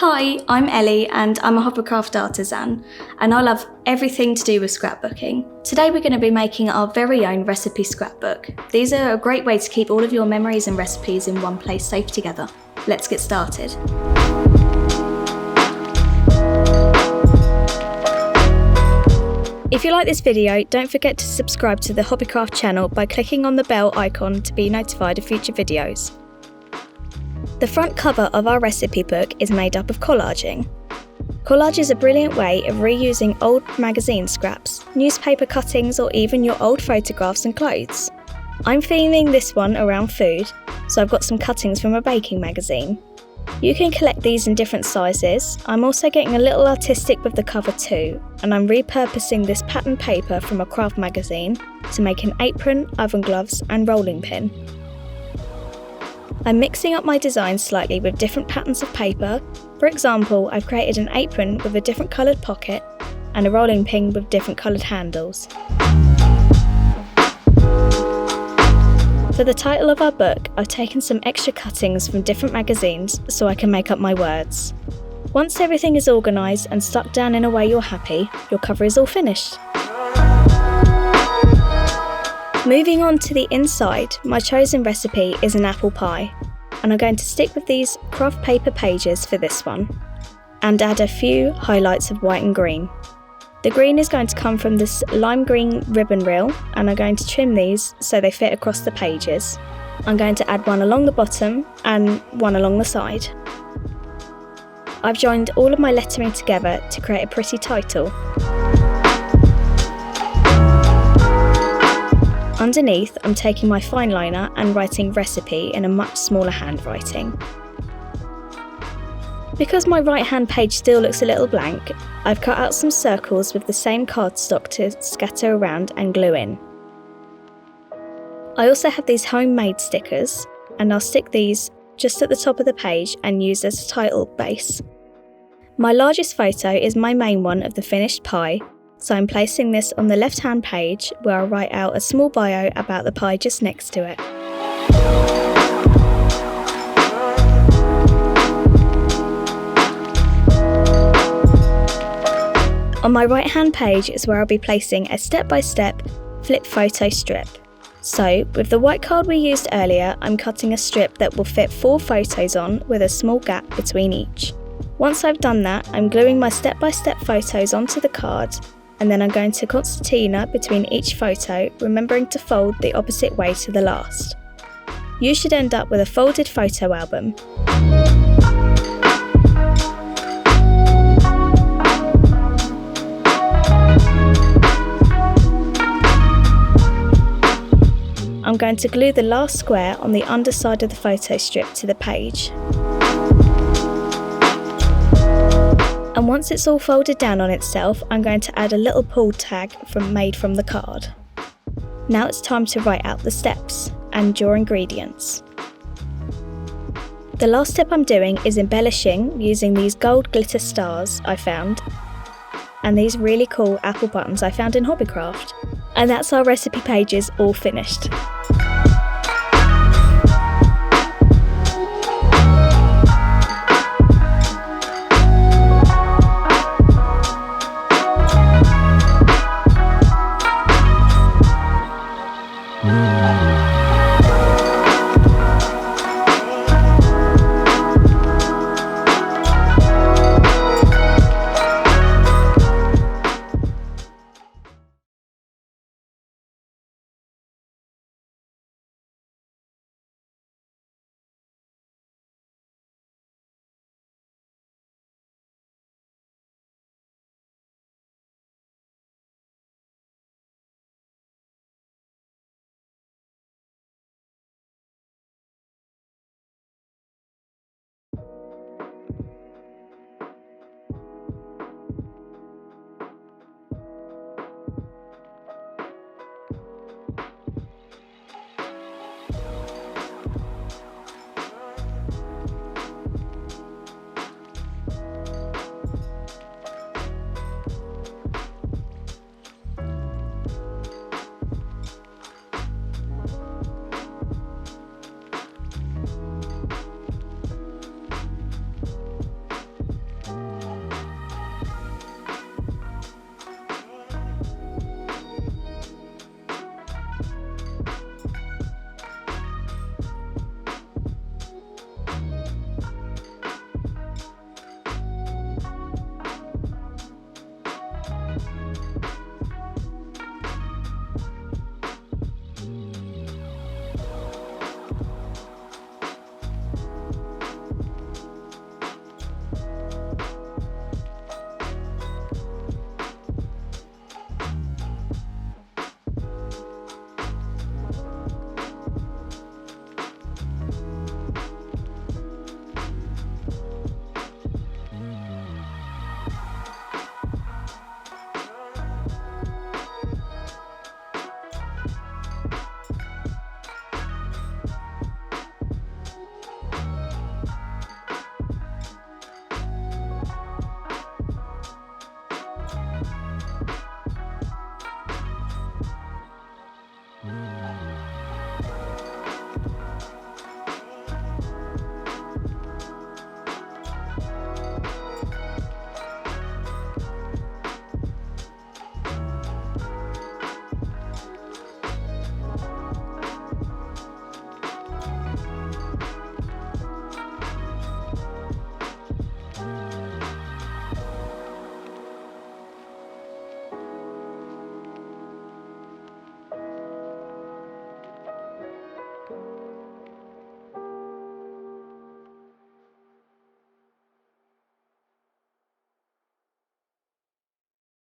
Hi, I'm Ellie and I'm a Hobbycraft artisan and I love everything to do with scrapbooking. Today we're going to be making our very own recipe scrapbook. These are a great way to keep all of your memories and recipes in one place safe together. Let's get started. If you like this video, don't forget to subscribe to the Hobbycraft channel by clicking on the bell icon to be notified of future videos. The front cover of our recipe book is made up of collaging. Collage is a brilliant way of reusing old magazine scraps, newspaper cuttings, or even your old photographs and clothes. I'm theming this one around food, so I've got some cuttings from a baking magazine. You can collect these in different sizes. I'm also getting a little artistic with the cover too, and I'm repurposing this pattern paper from a craft magazine to make an apron, oven gloves, and rolling pin. I'm mixing up my designs slightly with different patterns of paper. For example, I've created an apron with a different coloured pocket and a rolling pin with different coloured handles. For the title of our book, I've taken some extra cuttings from different magazines so I can make up my words. Once everything is organised and stuck down in a way you're happy, your cover is all finished. Moving on to the inside, my chosen recipe is an apple pie, and I'm going to stick with these craft paper pages for this one, and add a few highlights of white and green. The green is going to come from this lime green ribbon reel, and I'm going to trim these so they fit across the pages. I'm going to add one along the bottom and one along the side. I've joined all of my lettering together to create a pretty title. Underneath, I'm taking my fine liner and writing recipe in a much smaller handwriting. Because my right hand page still looks a little blank, I've cut out some circles with the same cardstock to scatter around and glue in. I also have these homemade stickers, and I'll stick these just at the top of the page and use as a title base. My largest photo is my main one of the finished pie, so I'm placing this on the left-hand page where I'll write out a small bio about the pie just next to it. On my right-hand page is where I'll be placing a step-by-step flip photo strip. So, with the white card we used earlier, I'm cutting a strip that will fit 4 photos on with a small gap between each. Once I've done that, I'm gluing my step-by-step photos onto the card, and then I'm going to concertina between each photo, remembering to fold the opposite way to the last. You should end up with a folded photo album. I'm going to glue the last square on the underside of the photo strip to the page. And once it's all folded down on itself, I'm going to add a little pull tag made from the card. Now it's time to write out the steps and your ingredients. The last step I'm doing is embellishing using these gold glitter stars I found and these really cool apple buttons I found in Hobbycraft. And that's our recipe pages all finished.